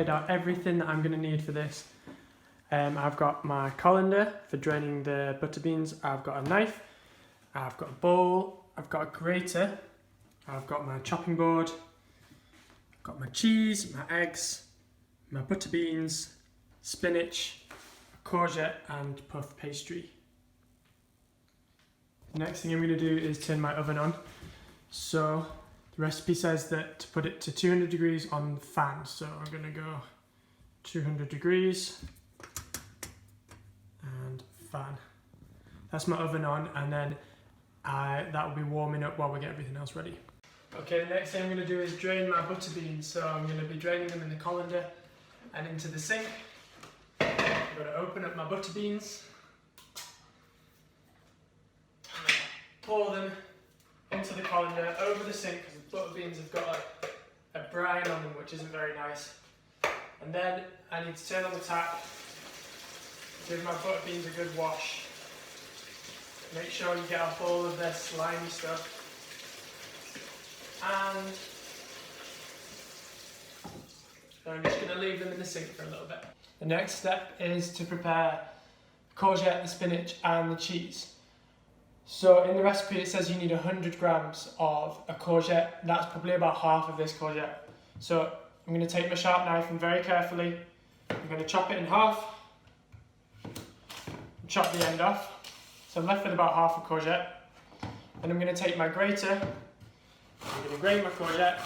laid out everything that I'm going to need for this. I've got my colander for draining the butter beans, I've got a knife, I've got a bowl, I've got a grater, I've got my chopping board, I've got my cheese, my eggs, my butter beans, spinach, courgette and puff pastry. The next thing I'm going to do is turn my oven on. So the recipe says that to put it to 200 degrees on the fan, so I'm going to go 200 degrees and fan. That's my oven on, and then that will be warming up while we get everything else ready. Okay, the next thing I'm going to do is drain my butter beans. So I'm going to be draining them in the colander and into the sink. I'm going to open up my butter beans, pour them into the colander over the sink because the butter beans have got a brine on them, which isn't very nice. And then I need to turn on the tap, give my butter beans a good wash. Make sure you get off all of their slimy stuff. And I'm just going to leave them in the sink for a little bit. The next step is to prepare the courgette, the spinach and the cheese. So in the recipe it says you need 100 grams of a courgette. That's probably about half of this courgette. So I'm going to take my sharp knife and very carefully I'm going to chop it in half. Chop the end off. So I'm left with about half a courgette. And I'm going to take my grater. I'm going to grate my courgette.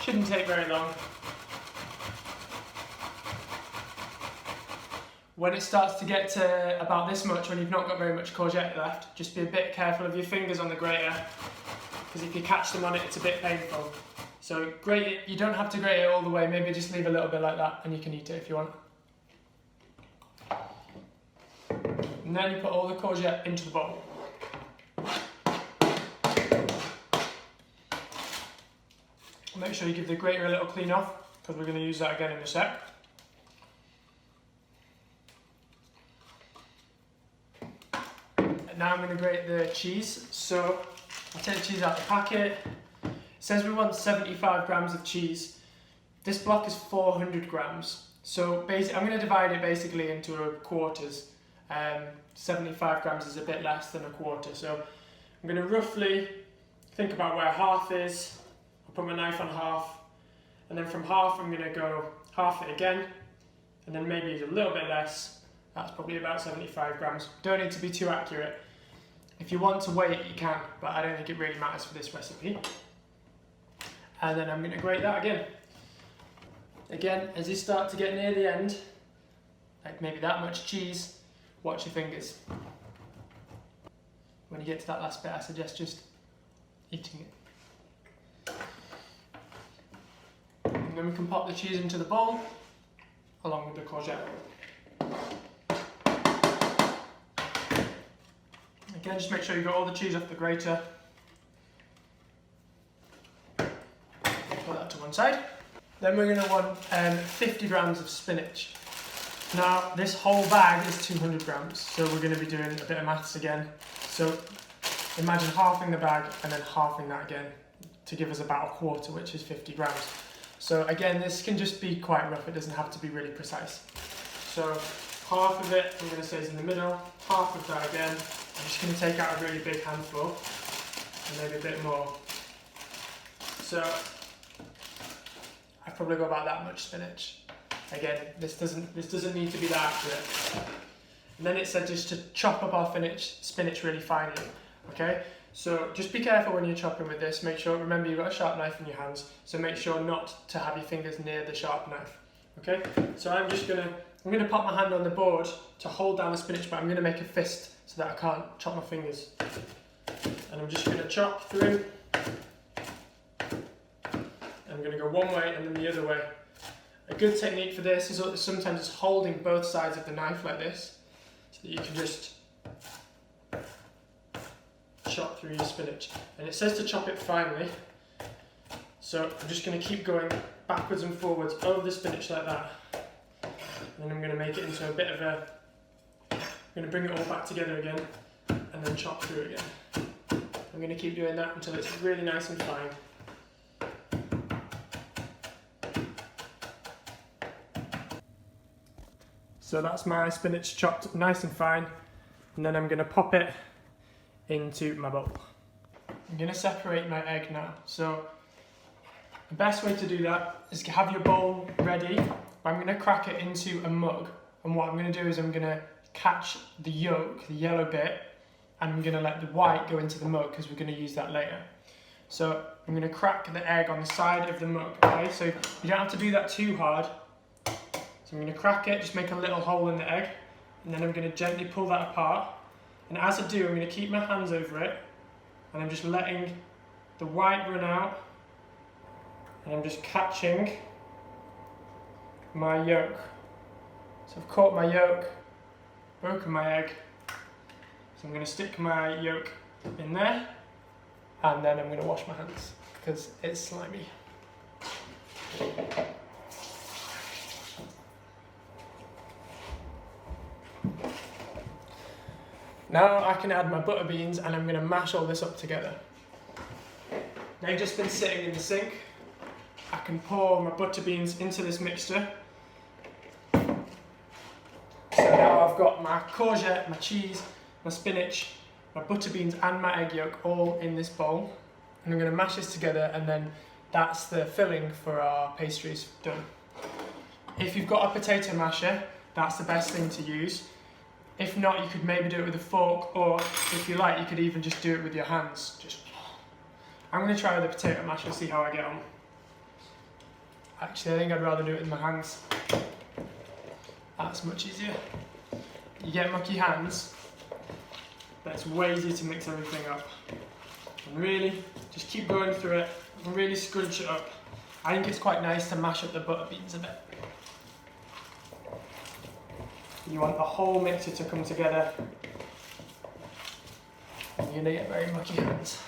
Shouldn't take very long. When it starts to get to about this much, when you've not got very much courgette left, just be a bit careful of your fingers on the grater, because if you catch them on it, it's a bit painful. So grate it, you don't have to grate it all the way, maybe just leave a little bit like that and you can eat it if you want. And then you put all the courgette into the bowl. Make sure you give the grater a little clean off, because we're going to use that again in a sec. And now I'm going to grate the cheese. So I'll take the cheese out of the packet. It says we want 75 grams of cheese. This block is 400 grams. So basically, I'm going to divide it basically into quarters. 75 grams is a bit less than a quarter. So I'm going to roughly think about where half is. I'll put my knife on half. And then from half, I'm going to go half it again. And then maybe a little bit less. That's probably about 75 grams. Don't need to be too accurate. If you want to weigh it, you can, but I don't think it really matters for this recipe. And then I'm going to grate that again. Again, as you start to get near the end, like maybe that much cheese, watch your fingers. When you get to that last bit, I suggest just eating it. And then we can pop the cheese into the bowl, along with the courgette. Again, just make sure you got all the cheese off the grater. Put that to one side. Then we're going to want 50 grams of spinach. Now, this whole bag is 200 grams, so we're going to be doing a bit of maths again. So imagine halving the bag and then halving that again to give us about a quarter, which is 50 grams. So again, this can just be quite rough, it doesn't have to be really precise. So half of it, I'm going to say is in the middle, half of that again. I'm just going to take out a really big handful, and maybe a bit more. So I've probably got about that much spinach. Again, this doesn't need to be that accurate. And then it said just to chop up our spinach really finely. Okay, so just be careful when you're chopping with this. Make sure, remember you've got a sharp knife in your hands, so make sure not to have your fingers near the sharp knife. Okay, so I'm gonna pop my hand on the board to hold down the spinach, but I'm gonna make a fist so that I can't chop my fingers. And I'm just gonna chop through. I'm gonna go one way and then the other way. A good technique for this is sometimes just holding both sides of the knife like this, so that you can just chop through your spinach. And it says to chop it finely, so I'm just going to keep going backwards and forwards over the spinach like that. And then I'm going to make it into a bit of a, I'm going to bring it all back together again and then chop through again. I'm going to keep doing that until it's really nice and fine. So that's my spinach chopped nice and fine, and then I'm going to pop it into my bowl. I'm going to separate my egg now. So the best way to do that is to have your bowl ready. I'm going to crack it into a mug, and what I'm going to do is I'm going to catch the yolk, the yellow bit, and I'm going to let the white go into the mug because we're going to use that later. So I'm going to crack the egg on the side of the mug, okay? So you don't have to do that too hard. So I'm going to crack it, just make a little hole in the egg, and then I'm going to gently pull that apart. And as I do, I'm going to keep my hands over it, and I'm just letting the white run out, and I'm just catching my yolk. So I've caught my yolk, broken my egg, so I'm going to stick my yolk in there, and then I'm going to wash my hands because it's slimy. Now I can add my butter beans, and I'm going to mash all this up together. They've just been sitting in the sink. I can pour my butter beans into this mixture. So now I've got my courgette, my cheese, my spinach, my butter beans and my egg yolk all in this bowl. And I'm going to mash this together, and then that's the filling for our pastries done. If you've got a potato masher, that's the best thing to use. If not, you could maybe do it with a fork, or if you like, you could even just do it with your hands. I'm going to try with a potato masher, see how I get on. Actually, I think I'd rather do it with my hands. That's much easier. You get mucky hands, but it's way easier to mix everything up. And really, just keep going through it and really scrunch it up. I think it's quite nice to mash up the butter beans a bit. You want the whole mixture to come together, and you're going to get very mucky hands.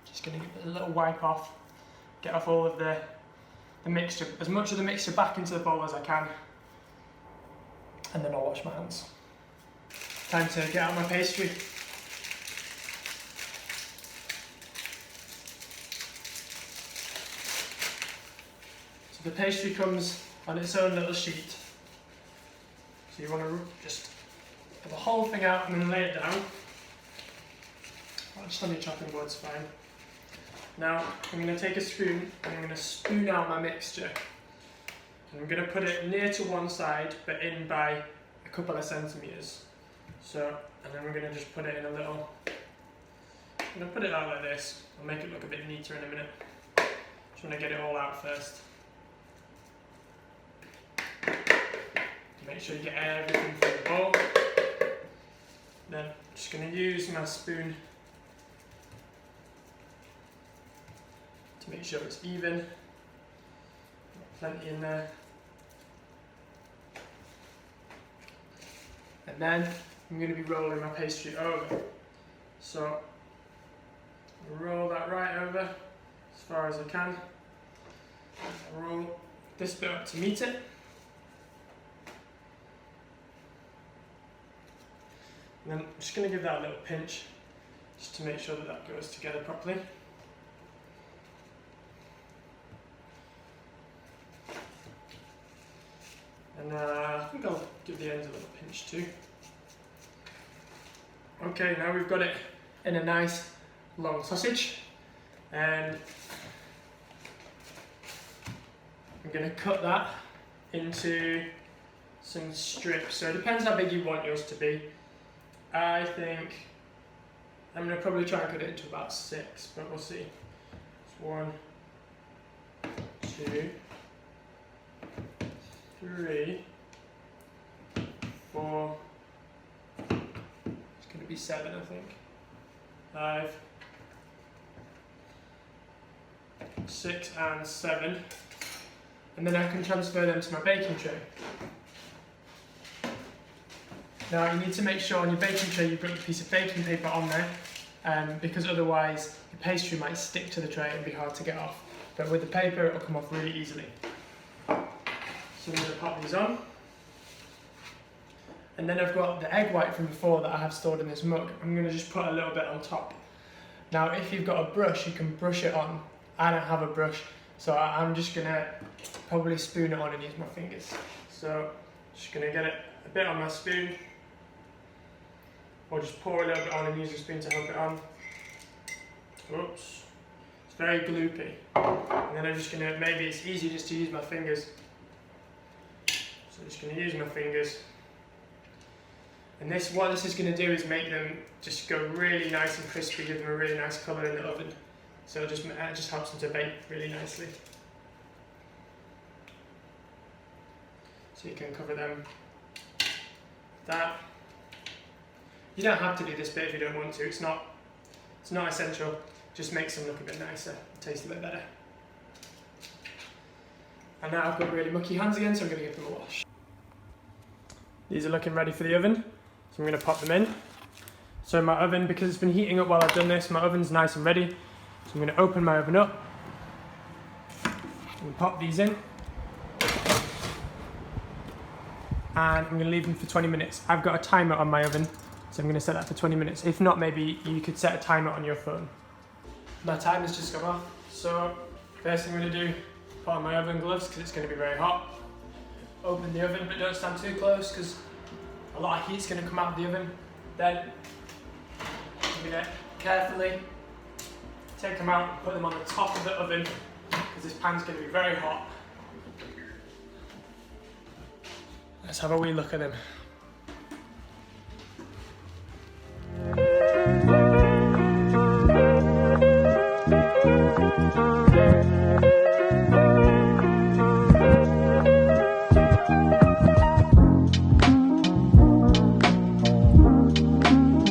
Just going to give it a little wipe off, get off all of the mixture, as much of the mixture back into the bowl as I can, and then I'll wash my hands. Time to get out my pastry. So the pastry comes on its own little sheet. So you want to just get the whole thing out and then lay it down. Just on your chopping board's fine. Now I'm going to take a spoon and I'm going to spoon out my mixture. And I'm going to put it near to one side, but in by a couple of centimetres. So, and then we're going to just put it in a little, I'm going to put it out like this. I'll make it look a bit neater in a minute. Just want to get it all out first. Make sure you get everything from the bowl. Then I'm just going to use my spoon to make sure it's even. Plenty in there. And then I'm going to be rolling my pastry over. So roll that right over as far as I can. Roll this bit up to meet it. And then I'm just going to give that a little pinch just to make sure that that goes together properly. And I think I'll give the ends a little pinch too. Okay, now we've got it in a nice long sausage, and I'm going to cut that into some strips. So it depends how big you want yours to be. I think I'm going to probably try and cut it into about 6, but we'll see. It's 1, 2, 3, 4, it's going to be 7 I think, 5, 6 and 7, and then I can transfer them to my baking tray. Now you need to make sure on your baking tray you've got a piece of baking paper on there, because otherwise the pastry might stick to the tray and be hard to get off, but with the paper it'll come off really easily. So I'm going to pop these on. And then I've got the egg white from before that I have stored in this mug. I'm going to just put a little bit on top. Now if you've got a brush, you can brush it on. I don't have a brush, so I'm just going to probably spoon it on and use my fingers. So Just gonna get it a bit on my spoon, or just pour a little bit on and use the spoon to help it on. Oops, it's very gloopy. And then I'm just gonna, maybe it's easier just to use my fingers. So I'm just gonna use my fingers. And this, what this is gonna do is make them just go really nice and crispy, give them a really nice colour in the oven. So it just helps them to bake really nicely. So you can cover them with that. You don't have to do this bit if you don't want to. It's not essential. Just makes them look a bit nicer, taste a bit better. And now I've got really mucky hands again, so I'm going to give them a wash. These are looking ready for the oven, so I'm going to pop them in. So my oven, because it's been heating up while I've done this, my oven's nice and ready. So I'm going to open my oven up and pop these in. And I'm going to leave them for 20 minutes. I've got a timer on my oven, so I'm going to set that for 20 minutes. If not, maybe you could set a timer on your phone. My timer's just gone off, so first thing I'm going to do, put on my oven gloves because it's going to be very hot. Open the oven, but don't stand too close because a lot of heat's going to come out of the oven. Then I'm going to carefully take them out and put them on the top of the oven because this pan's going to be very hot. Let's have a wee look at them.